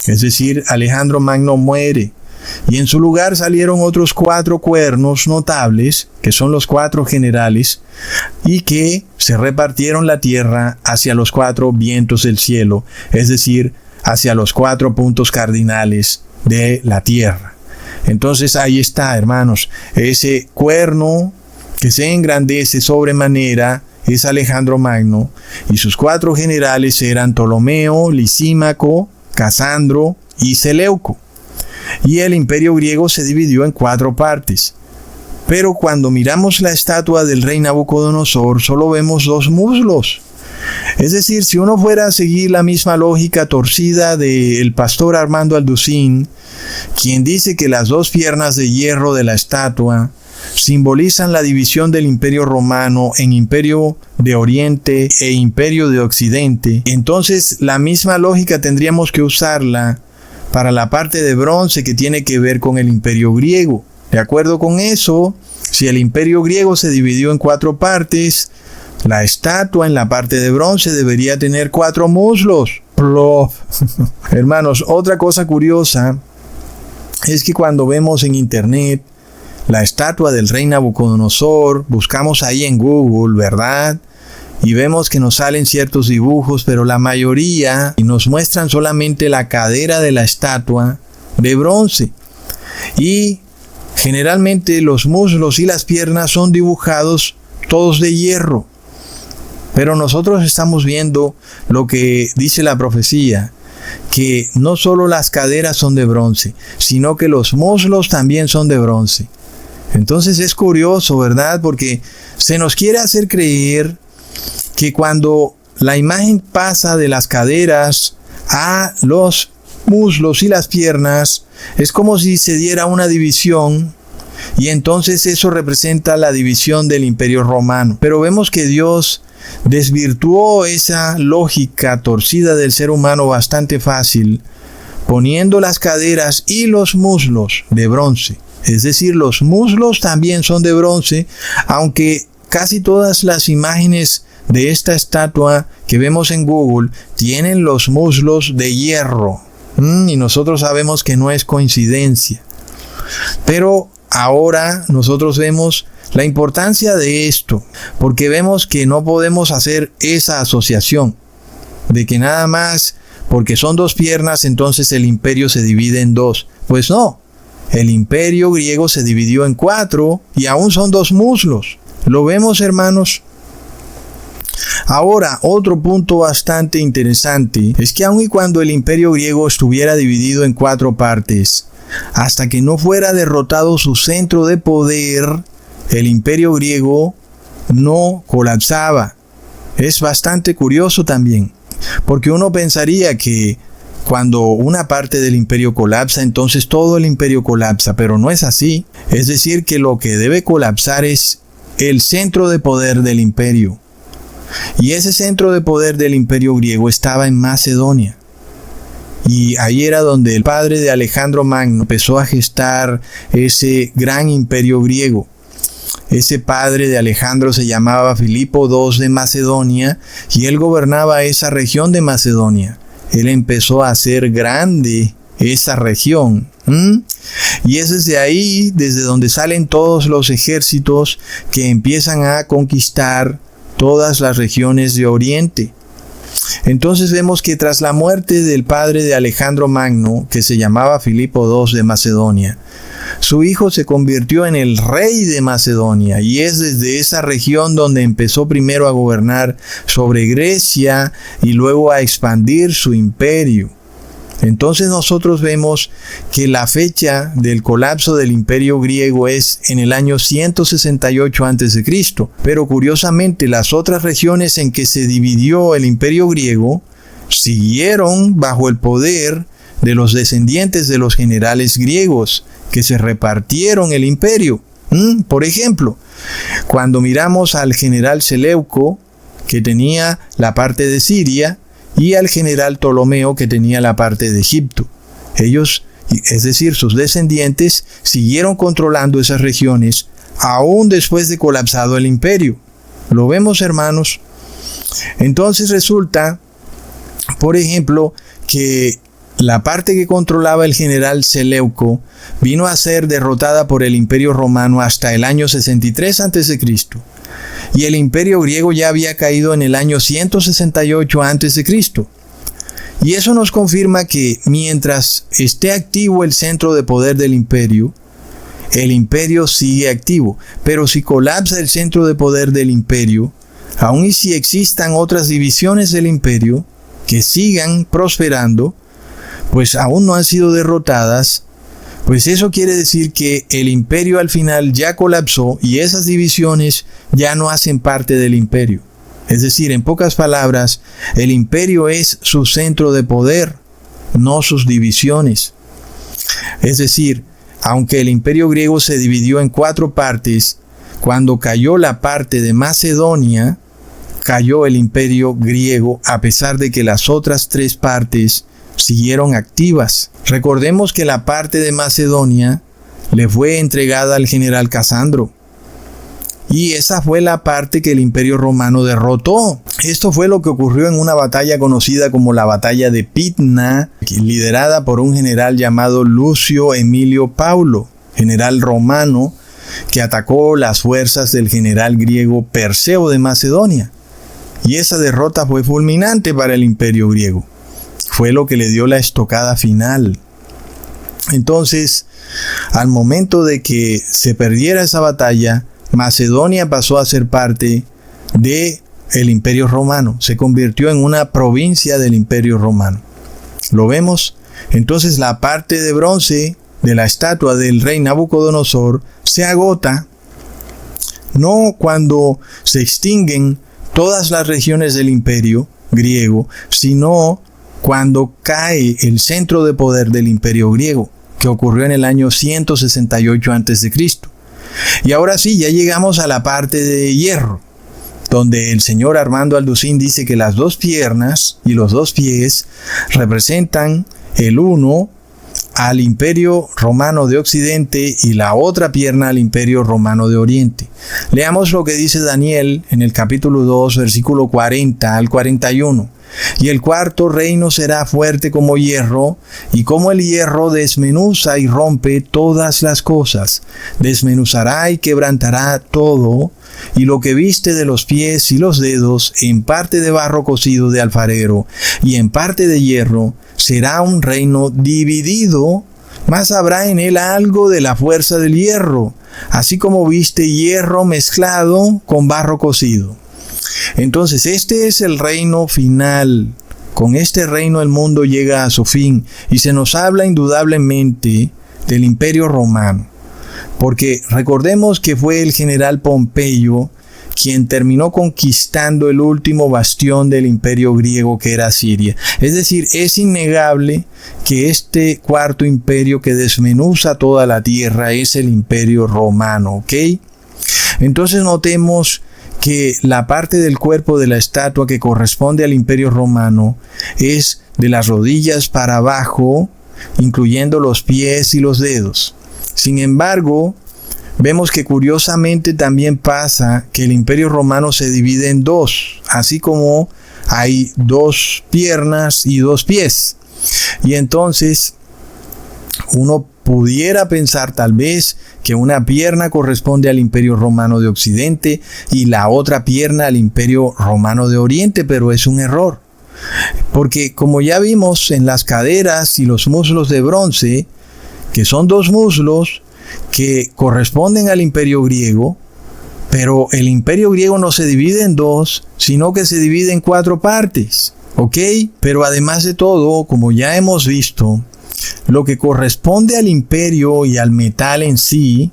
Es decir, Alejandro Magno muere. Y en su lugar salieron otros 4 cuernos notables, que son los 4 generales, y que se repartieron la tierra hacia los 4 vientos del cielo, es decir, hacia los 4 puntos cardinales de la tierra. Entonces ahí está, hermanos, ese cuerno que se engrandece sobremanera es Alejandro Magno, y sus 4 generales eran Ptolomeo, Lisímaco, Casandro y Seleuco. Y el imperio griego se dividió en 4 partes. Pero cuando miramos la estatua del rey Nabucodonosor, solo vemos 2 muslos. Es decir, si uno fuera a seguir la misma lógica torcida del pastor Armando Alducín, quien dice que las 2 piernas de hierro de la estatua simbolizan la división del imperio romano en imperio de Oriente e imperio de Occidente, entonces la misma lógica tendríamos que usarla para la parte de bronce que tiene que ver con el imperio griego. De acuerdo con eso, si el imperio griego se dividió en 4 partes, la estatua en la parte de bronce debería tener 4 muslos. ¡Plof! Hermanos, otra cosa curiosa es que cuando vemos en internet la estatua del rey Nabucodonosor, buscamos ahí en Google, ¿verdad? Y vemos que nos salen ciertos dibujos, pero la mayoría nos muestran solamente la cadera de la estatua de bronce. Y generalmente los muslos y las piernas son dibujados todos de hierro. Pero nosotros estamos viendo lo que dice la profecía, que no solo las caderas son de bronce, sino que los muslos también son de bronce. Entonces es curioso, ¿verdad? Porque se nos quiere hacer creer que cuando la imagen pasa de las caderas a los muslos y las piernas, es como si se diera una división, y entonces eso representa la división del imperio romano. Pero vemos que Dios desvirtuó esa lógica torcida del ser humano bastante fácil, poniendo las caderas y los muslos de bronce. Es decir, los muslos también son de bronce, aunque casi todas las imágenes de esta estatua que vemos en Google tienen los muslos de hierro. Y nosotros sabemos que no es coincidencia. Pero ahora nosotros vemos la importancia de esto, porque vemos que no podemos hacer esa asociación de que nada más porque son 2 piernas entonces el imperio se divide en 2. Pues no, el imperio griego se dividió en 4 y aún son 2 muslos. ¿Lo vemos, hermanos? Ahora, otro punto bastante interesante es que aun y cuando el imperio griego estuviera dividido en 4 partes, hasta que no fuera derrotado su centro de poder, el imperio griego no colapsaba. Es bastante curioso también, porque uno pensaría que cuando una parte del imperio colapsa, entonces todo el imperio colapsa, pero no es así. Es decir, que lo que debe colapsar es el centro de poder del imperio. Y ese centro de poder del imperio griego estaba en Macedonia. Y ahí era donde el padre de Alejandro Magno empezó a gestar ese gran imperio griego. Ese padre de Alejandro se llamaba Filipo II de Macedonia y él gobernaba esa región de Macedonia. Él empezó a hacer grande esa región. Y es desde ahí, desde donde salen todos los ejércitos que empiezan a conquistar todas las regiones de Oriente. Entonces vemos que tras la muerte del padre de Alejandro Magno, que se llamaba Filipo II de Macedonia, su hijo se convirtió en el rey de Macedonia, y es desde esa región donde empezó primero a gobernar sobre Grecia y luego a expandir su imperio. Entonces nosotros vemos que la fecha del colapso del imperio griego es en el año 168 a.C., pero curiosamente las otras regiones en que se dividió el imperio griego siguieron bajo el poder de los descendientes de los generales griegos que se repartieron el imperio. Por ejemplo, cuando miramos al general Seleuco, que tenía la parte de Siria, y al general Ptolomeo, que tenía la parte de Egipto. Ellos, es decir, sus descendientes, siguieron controlando esas regiones aún después de colapsado el imperio. ¿Lo vemos, hermanos? Entonces resulta, por ejemplo, que la parte que controlaba el general Seleuco vino a ser derrotada por el Imperio Romano hasta el año 63 a.C. y el Imperio griego ya había caído en el año 168 a.C. Y eso nos confirma que mientras esté activo el centro de poder del imperio, el imperio sigue activo. Pero si colapsa el centro de poder del imperio, aun y si existan otras divisiones del imperio que sigan prosperando, pues aún no han sido derrotadas, pues eso quiere decir que el imperio al final ya colapsó y esas divisiones ya no hacen parte del imperio. Es decir, en pocas palabras, el imperio es su centro de poder, no sus divisiones. Es decir, aunque el imperio griego se dividió en 4 partes, cuando cayó la parte de Macedonia, cayó el imperio griego a pesar de que las otras 3 partes siguieron activas. Recordemos que la parte de Macedonia le fue entregada al general Casandro. Y esa fue la parte que el Imperio Romano derrotó. Esto fue lo que ocurrió en una batalla conocida como la batalla de Pydna, liderada por un general llamado Lucio Emilio Paulo, general romano que atacó las fuerzas del general griego Perseo de Macedonia. Y esa derrota fue fulminante para el Imperio griego. Fue lo que le dio la estocada final. Entonces, al momento de que se perdiera esa batalla, Macedonia pasó a ser parte del Imperio Romano. Se convirtió en una provincia del Imperio Romano. ¿Lo vemos? Entonces la parte de bronce de la estatua del rey Nabucodonosor se agota, no cuando se extinguen todas las regiones del Imperio griego, sino cuando cae el centro de poder del Imperio griego, que ocurrió en el año 168 a.C. Y ahora sí, ya llegamos a la parte de hierro, donde el señor Armando Alducín dice que las 2 piernas y los 2 pies representan el uno al Imperio Romano de Occidente y la otra pierna al Imperio Romano de Oriente. Leamos lo que dice Daniel en el capítulo 2, versículo 40 al 41. Y el 4 reino será fuerte como hierro, y como el hierro desmenuza y rompe todas las cosas, desmenuzará y quebrantará todo, y lo que viste de los pies y los dedos, en parte de barro cocido de alfarero, y en parte de hierro, será un reino dividido, mas habrá en él algo de la fuerza del hierro, así como viste hierro mezclado con barro cocido. Entonces, este es el reino final. Con este reino el mundo llega a su fin y se nos habla indudablemente del Imperio Romano. Porque recordemos que fue el general Pompeyo quien terminó conquistando el último bastión del Imperio griego, que era Siria. Es decir, es innegable que este 4º imperio que desmenuza toda la tierra es el Imperio Romano, ¿ok? Entonces notemos que la parte del cuerpo de la estatua que corresponde al Imperio Romano es de las rodillas para abajo, incluyendo los pies y los dedos. Sin embargo, vemos que curiosamente también pasa que el Imperio Romano se divide en 2, así como hay 2 piernas y 2 pies. Y entonces uno pudiera pensar tal vez que una pierna corresponde al Imperio Romano de Occidente y la otra pierna al Imperio Romano de Oriente, pero es un error. Porque como ya vimos en las caderas y los muslos de bronce, que son 2 muslos que corresponden al Imperio griego, pero el Imperio griego no se divide en 2, sino que se divide en 4 partes, ¿ok? Pero además de todo, como ya hemos visto, lo que corresponde al imperio y al metal en sí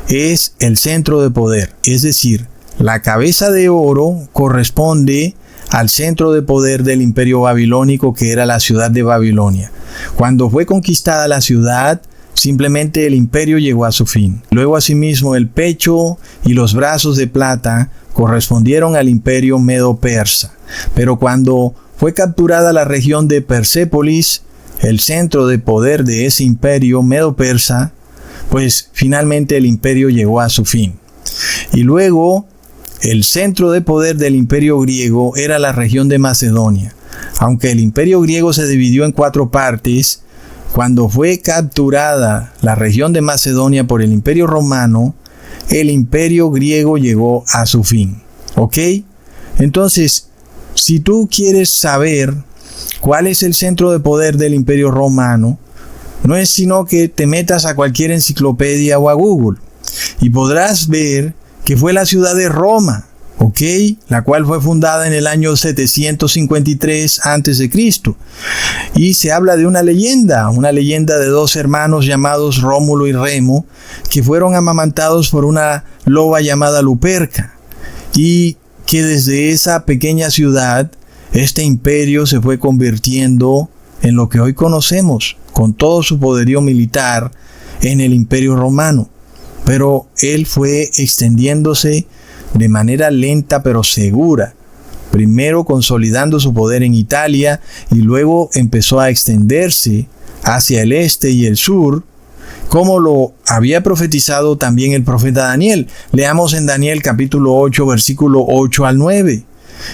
es el centro de poder. Es decir, la cabeza de oro corresponde al centro de poder del imperio babilónico, que era la ciudad de Babilonia. Cuando fue conquistada la ciudad, simplemente el imperio llegó a su fin. Luego asimismo el pecho y los brazos de plata correspondieron al imperio medo-persa. Pero cuando fue capturada la región de Persépolis, el centro de poder de ese imperio medo-persa, pues finalmente el imperio llegó a su fin. Y luego el centro de poder del imperio griego era la región de Macedonia. Aunque el imperio griego se dividió en 4 partes, cuando fue capturada la región de Macedonia por el imperio romano, el imperio griego llegó a su fin. ¿Ok? Entonces, si tú quieres saber cuál es el centro de poder del imperio romano, no es sino que te metas a cualquier enciclopedia o a Google y podrás ver que fue la ciudad de Roma, ¿ok? La cual fue fundada en el año 753 a.C. Y se habla de una leyenda de 2 hermanos llamados Rómulo y Remo, que fueron amamantados por una loba llamada Luperca, y que desde esa pequeña ciudad, este imperio se fue convirtiendo en lo que hoy conocemos, con todo su poderío militar, en el imperio romano. Pero él fue extendiéndose de manera lenta pero segura, primero consolidando su poder en Italia y luego empezó a extenderse hacia el este y el sur, como lo había profetizado también el profeta Daniel. Leamos en Daniel capítulo 8, versículo 8 al 9.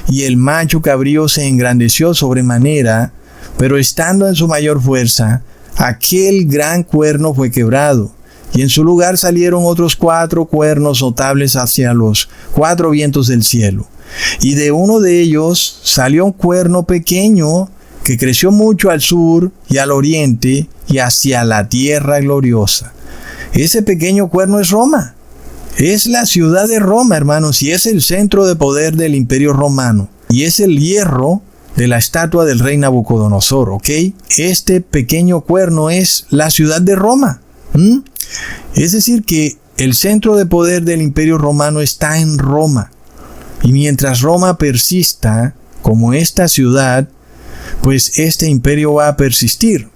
Y el macho cabrío se engrandeció sobremanera, pero estando en su mayor fuerza, aquel gran cuerno fue quebrado, y en su lugar salieron otros 4 cuernos notables hacia los 4 vientos del cielo. Y de uno de ellos salió un cuerno pequeño que creció mucho al sur y al oriente y hacia la tierra gloriosa. Ese pequeño cuerno es Roma. Es la ciudad de Roma, hermanos, y es el centro de poder del imperio romano. Y es el hierro de la estatua del rey Nabucodonosor, ¿ok? Este pequeño cuerno es la ciudad de Roma. Es decir, que el centro de poder del imperio romano está en Roma. Y mientras Roma persista como esta ciudad, pues este imperio va a persistir.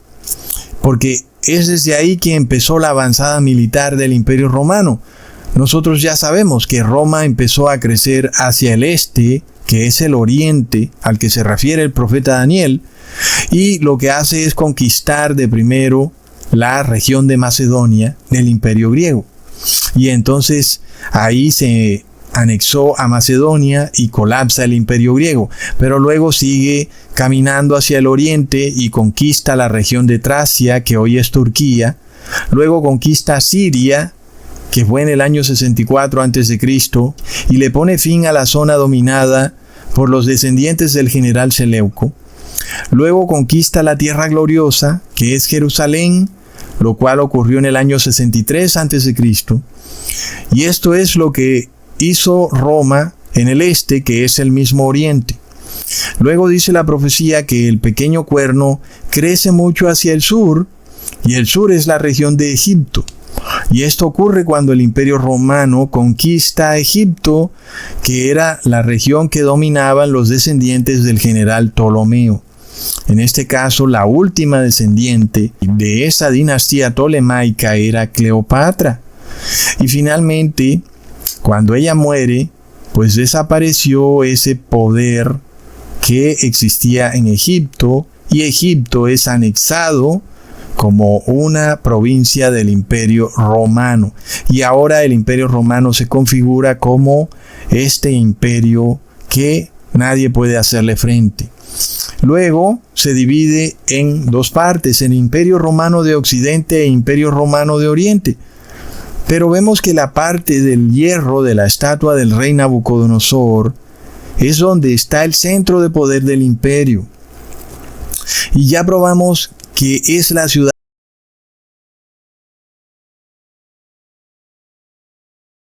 Porque es desde ahí que empezó la avanzada militar del imperio romano. Nosotros ya sabemos que Roma empezó a crecer hacia el este, que es el oriente al que se refiere el profeta Daniel, y lo que hace es conquistar de primero la región de Macedonia del imperio griego. Y entonces ahí se anexó a Macedonia y colapsa el imperio griego, pero luego sigue caminando hacia el oriente y conquista la región de Tracia, que hoy es Turquía. Luego conquista Siria, que fue en el año 64 a.C., y le pone fin a la zona dominada por los descendientes del general Seleuco. Luego conquista la tierra gloriosa, que es Jerusalén, lo cual ocurrió en el año 63 a.C. Y esto es lo que hizo Roma en el este, que es el mismo oriente. Luego dice la profecía que el pequeño cuerno crece mucho hacia el sur, y el sur es la región de Egipto. Y esto ocurre cuando el imperio romano conquista Egipto, que era la región que dominaban los descendientes del general Ptolomeo. En este caso, la última descendiente de esa dinastía tolemaica era Cleopatra. Y finalmente, cuando ella muere, pues desapareció ese poder que existía en Egipto, y Egipto es anexado como una provincia del imperio romano. Y ahora el imperio romano se configura como este imperio que nadie puede hacerle frente. Luego se divide en 2 partes, el imperio romano de Occidente e imperio romano de Oriente. Pero vemos que la parte del hierro de la estatua del rey Nabucodonosor es donde está el centro de poder del imperio. Y ya probamos que es la ciudad